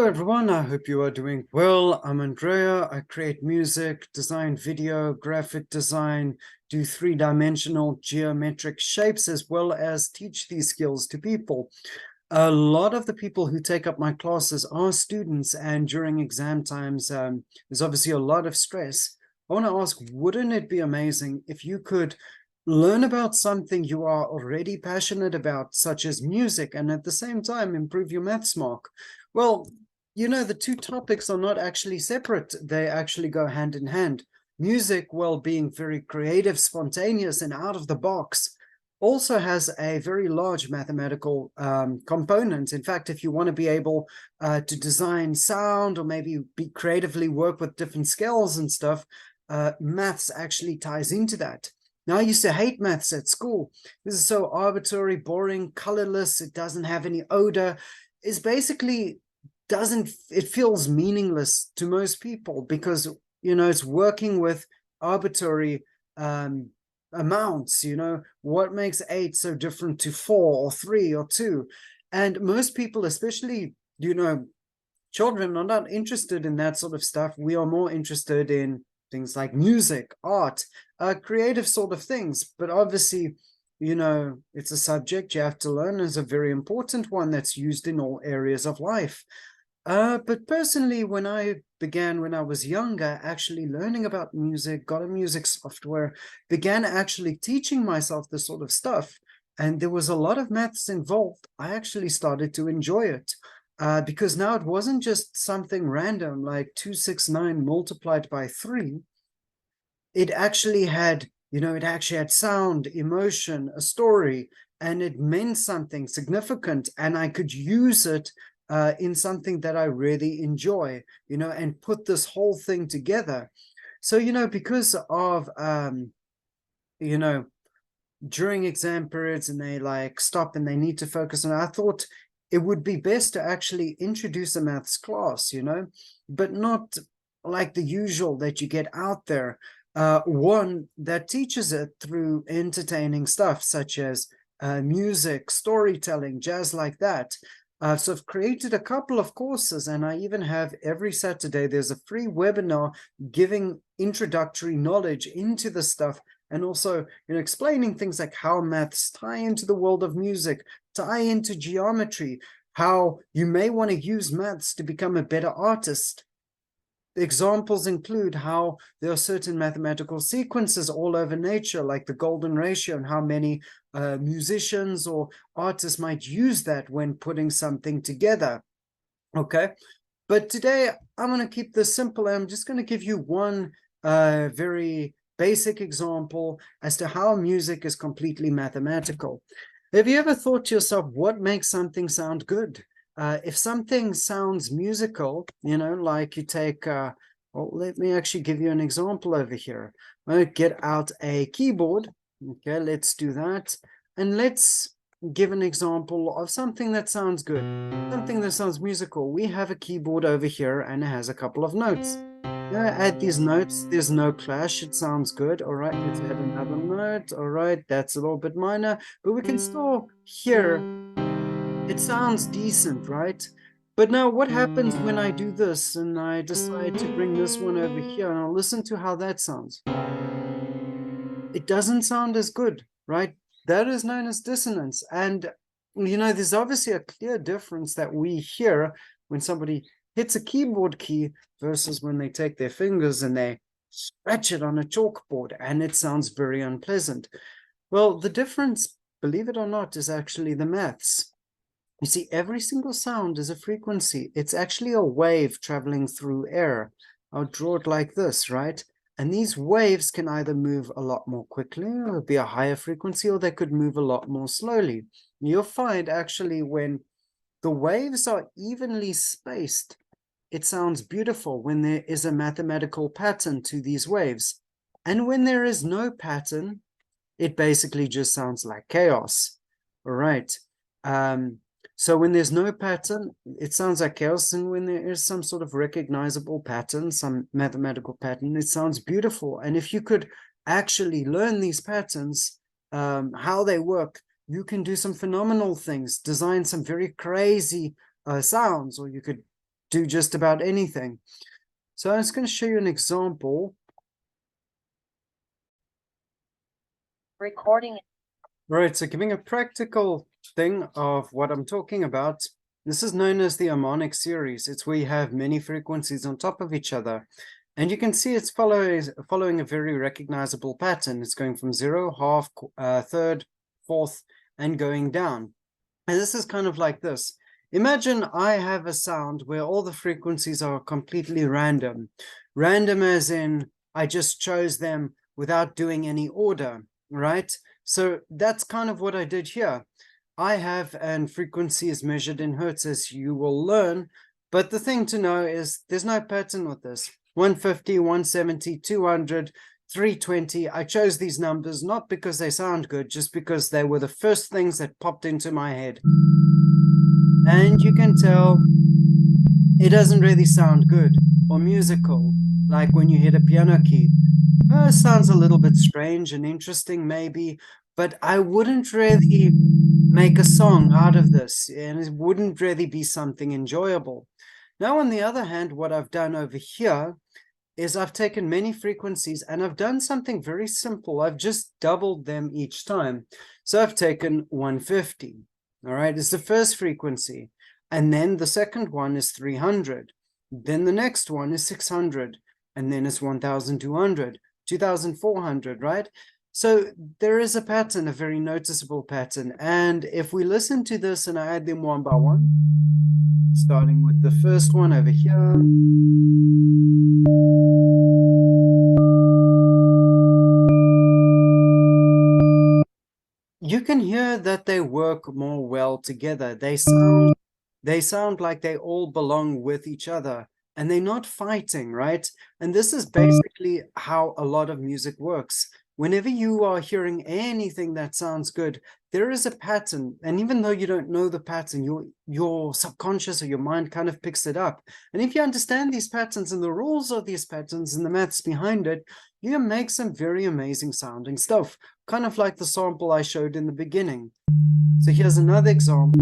everyone, I hope you are doing well. I'm Draya. I create music, design video, graphic design, do three-dimensional geometric shapes, as well as teach these skills to people. A lot of the people who take up my classes are students, and during exam times, there's obviously a lot of stress. I want to ask, wouldn't it be amazing if you could learn about something you are already passionate about, such as music, and at the same time improve your maths mark? Well, the two topics are not actually separate. They actually go hand in hand. Music, well, being very creative, spontaneous, and out of the box, also has a very large mathematical component. In fact, if you want to be able to design sound or maybe creatively work with different scales and stuff, maths actually ties into that. Now, I used to hate maths at school. This is so arbitrary, boring, colorless. It doesn't have any odor. It's basically it feels meaningless to most people because, it's working with arbitrary amounts. What makes 8 so different to 4 or 3 or 2? And most people, especially, children, are not interested in that sort of stuff. We are more interested in things like music, art, creative sort of things. But obviously, it's a subject you have to learn, is a very important one that's used in all areas of life. But personally, when I was younger, actually learning about music, got a music software, began actually teaching myself this sort of stuff, and there was a lot of maths involved, I actually started to enjoy it. Because now it wasn't just something random like 269 multiplied by 3. It actually had, sound, emotion, a story, and it meant something significant, and I could use it in something that I really enjoy, and put this whole thing together. So, because of, during exam periods and they stop and they need to focus on, I thought it would be best to actually introduce a maths class, but not like the usual that you get out there. One that teaches it through entertaining stuff such as music, storytelling, jazz like that. So I've created a couple of courses, and I even have every Saturday, there's a free webinar giving introductory knowledge into the stuff, and also, explaining things like how maths tie into the world of music, tie into geometry, how you may want to use maths to become a better artist. The examples include how there are certain mathematical sequences all over nature, like the golden ratio, and how many musicians or artists might use that when putting something together. Okay, but today I'm going to keep this simple. I'm just going to give you one very basic example as to how music is completely mathematical. Have you ever thought to yourself, what makes something sound good? If something sounds musical, like you take, well, let me actually give you an example over here. I'm going to get out a keyboard. Okay, let's do that. And let's give an example of something that sounds good, something that sounds musical. We have a keyboard over here and it has a couple of notes. Add these notes, there's no clash, it sounds good. All right, let's add another note. All right, that's a little bit minor, but we can still hear it sounds decent, right? But now what happens when I do this and I decide to bring this one over here and I'll listen to how that sounds? It doesn't sound as good, right? That is known as dissonance. And, there's obviously a clear difference that we hear when somebody hits a keyboard key versus when they take their fingers and they scratch it on a chalkboard and it sounds very unpleasant. Well, the difference, believe it or not, is actually the maths. You see, every single sound is a frequency. It's actually a wave traveling through air. I'll draw it like this, right? And these waves can either move a lot more quickly, or be a higher frequency, or they could move a lot more slowly. You'll find actually when the waves are evenly spaced, it sounds beautiful when there is a mathematical pattern to these waves. And when there is no pattern, it basically just sounds like chaos. All right. So when there's no pattern, it sounds like chaos. And when there is some sort of recognizable pattern, some mathematical pattern, it sounds beautiful. And if you could actually learn these patterns, how they work, you can do some phenomenal things, design some very crazy sounds, or you could do just about anything. So I was going to show you an example. Recording. Right, so giving a practical thing of what I'm talking about. This is known as the harmonic series. It's where you have many frequencies on top of each other. And you can see it's following a very recognizable pattern. It's going from 0, half, third, fourth, and going down. And this is kind of like this. Imagine I have a sound where all the frequencies are completely random. Random as in I just chose them without doing any order, right? So that's kind of what I did here. I have, and frequency is measured in hertz, as you will learn. But the thing to know is there's no pattern with this. 150, 170, 200, 320. I chose these numbers not because they sound good, just because they were the first things that popped into my head. And you can tell it doesn't really sound good or musical, like when you hit a piano key. It sounds a little bit strange and interesting, maybe, but I wouldn't really make a song out of this, and it wouldn't really be something enjoyable. Now, on the other hand, what I've done over here is I've taken many frequencies and I've done something very simple. I've just doubled them each time. So I've taken 150, all right, it's the first frequency. And then the second one is 300. Then the next one is 600. And then it's 1,200, 2,400, right? So there is a pattern, a very noticeable pattern. And if we listen to this and I add them one by one, starting with the first one over here. You can hear that they work more well together. They sound like they all belong with each other and they're not fighting, right? And this is basically how a lot of music works. Whenever you are hearing anything that sounds good, there is a pattern. And even though you don't know the pattern, your subconscious or your mind kind of picks it up. And if you understand these patterns and the rules of these patterns and the maths behind it, you can make some very amazing sounding stuff, kind of like the sample I showed in the beginning. So here's another example.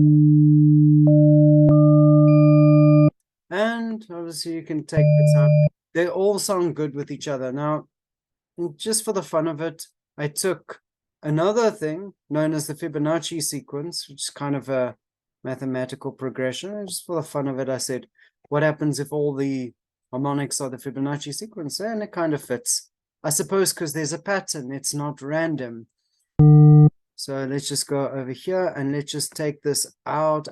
And obviously you can take this out. They all sound good with each other. Now, just for the fun of it, I took another thing known as the Fibonacci sequence, which is kind of a mathematical progression. And just for the fun of it, I said, what happens if all the harmonics are the Fibonacci sequence? And it kind of fits. I suppose because there's a pattern, it's not random. So let's just go over here and let's just take this out.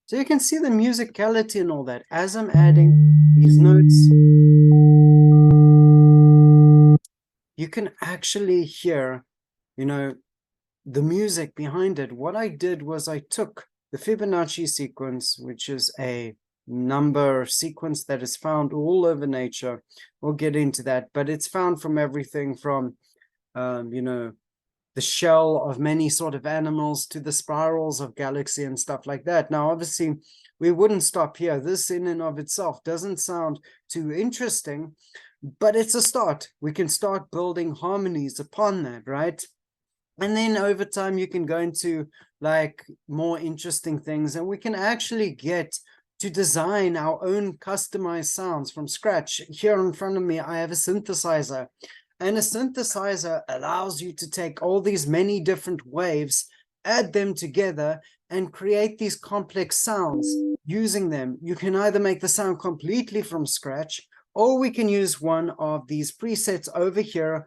So you can see the musicality and all that. As I'm adding these notes, you can actually hear, the music behind it. What I did was I took the Fibonacci sequence, which is a number sequence that is found all over nature. We'll get into that, but it's found from everything from, the shell of many sort of animals to the spirals of galaxy and stuff like that. Now, obviously, we wouldn't stop here. This in and of itself doesn't sound too interesting, but it's a start. We can start building harmonies upon that, right? And then over time, you can go into like more interesting things, and we can actually get to design our own customized sounds from scratch. Here in front of me, I have a synthesizer. And a synthesizer allows you to take all these many different waves, add them together, and create these complex sounds using them. You can either make the sound completely from scratch, or we can use one of these presets over here,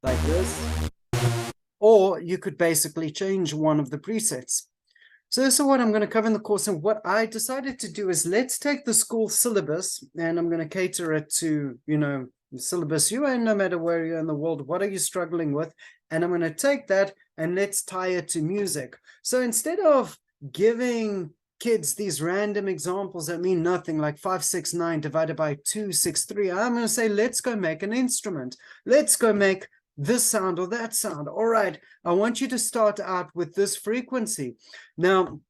like this, or you could basically change one of the presets. So this is what I'm going to cover in the course. And what I decided to do is let's take the school syllabus, and I'm going to cater it to, the syllabus you are in, no matter where you're in the world. What are you struggling with? And I'm going to take that and let's tie it to music. So instead of giving kids these random examples that mean nothing, like 569 divided by 263, I'm going to say, let's go make an instrument. Let's go make this sound or that sound. All right, I want you to start out with this frequency. Now,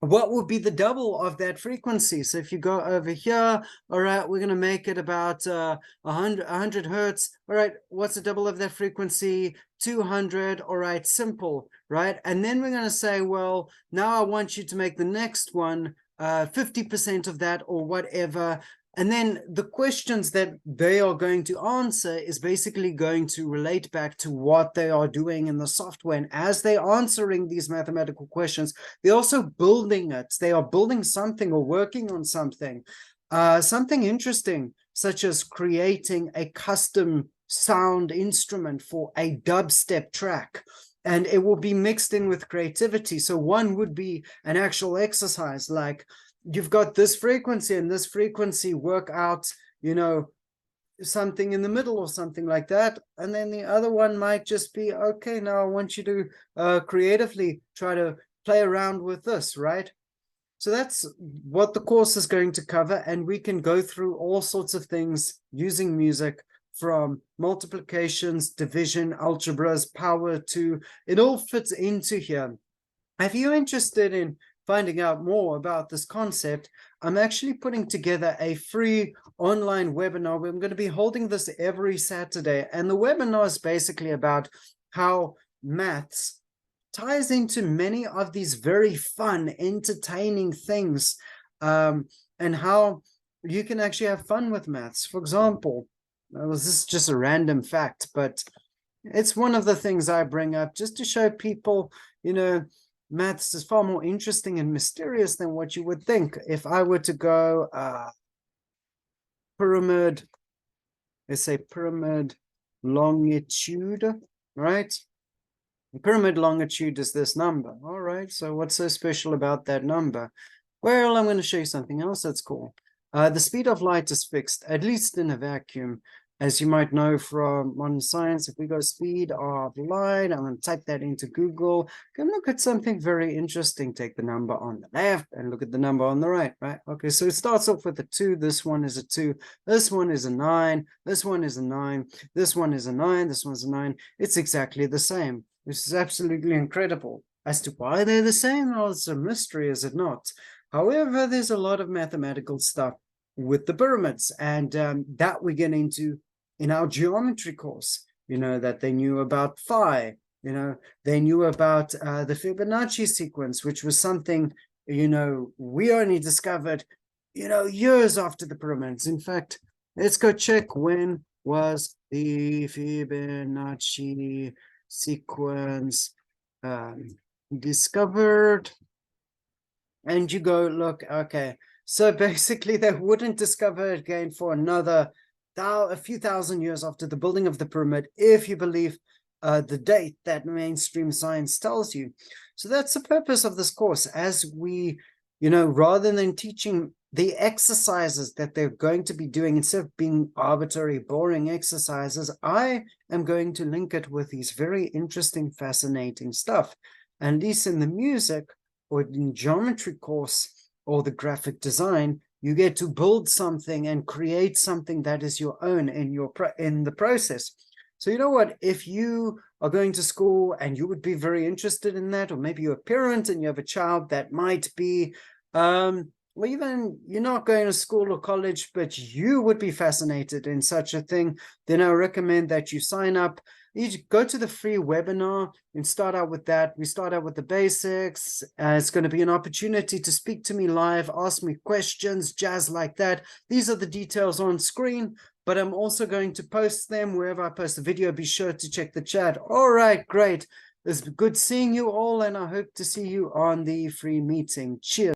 what would be the double of that frequency? So if you go over here, all right, we're going to make it about 100 hertz. All right, what's the double of that frequency? 200. All right, simple, right? And then we're going to say, well, now I want you to make the next one 50% of that or whatever. And then the questions that they are going to answer is basically going to relate back to what they are doing in the software. And as they're answering these mathematical questions, they're also building it. They are building something or working on something. Something interesting, such as creating a custom sound instrument for a dubstep track. And it will be mixed in with creativity. So one would be an actual exercise like, you've got this frequency and this frequency, work out, you know, something in the middle or something like that. And then the other one might just be, okay, now I want you to creatively try to play around with this, right? So that's what the course is going to cover. And we can go through all sorts of things using music, from multiplications, division, algebras, power to, it all fits into here. If you're interested in finding out more about this concept, I'm actually putting together a free online webinar. I'm going to be holding this every Saturday. And the webinar is basically about how maths ties into many of these very fun, entertaining things, and how you can actually have fun with maths. For example, this is just a random fact, but it's one of the things I bring up just to show people, you know, maths is far more interesting and mysterious than what you would think. If I were to go pyramid, let's say pyramid longitude, right? The pyramid longitude is this number. All right, so what's so special about that number? Well, I'm going to show you something else that's cool. The speed of light is fixed, at least in a vacuum. As you might know from modern science, if we go speed of light, I'm going to type that into Google. Come look at something very interesting. Take the number on the left and look at the number on the right, right? Okay, so it starts off with a 2. This one is a 2. This one is a 9. This one is a 9. This one is a 9. This one's a 9. It's exactly the same. This is absolutely incredible. As to why they're the same, well, it's a mystery, is it not? However, there's a lot of mathematical stuff with the pyramids, and that we get into in our geometry course. You know, that they knew about phi, you know, they knew about the Fibonacci sequence, which was something, you know, we only discovered, you know, years after the pyramids. In fact, let's go check when was the Fibonacci sequence discovered. And you go, look, okay, so basically they wouldn't discover it again for another a few thousand years after the building of the pyramid, if you believe the date that mainstream science tells you. So that's the purpose of this course. As we, you know, rather than teaching the exercises that they're going to be doing, instead of being arbitrary, boring exercises, I am going to link it with these very interesting, fascinating stuff. And at least in the music or in geometry course or the graphic design, you get to build something and create something that is your own in the process. So you know what, if you are going to school and you would be very interested in that, or maybe you're a parent and you have a child that might be, or even you're not going to school or college, but you would be fascinated in such a thing, then I recommend that you sign up. You go to the free webinar and start out with that. We start out with the basics. It's going to be an opportunity to speak to me live, ask me questions, jazz like that. These are the details on screen, but I'm also going to post them wherever I post a video. Be sure to check the chat. All right, great. It's good seeing you all, and I hope to see you on the free meeting. Cheers.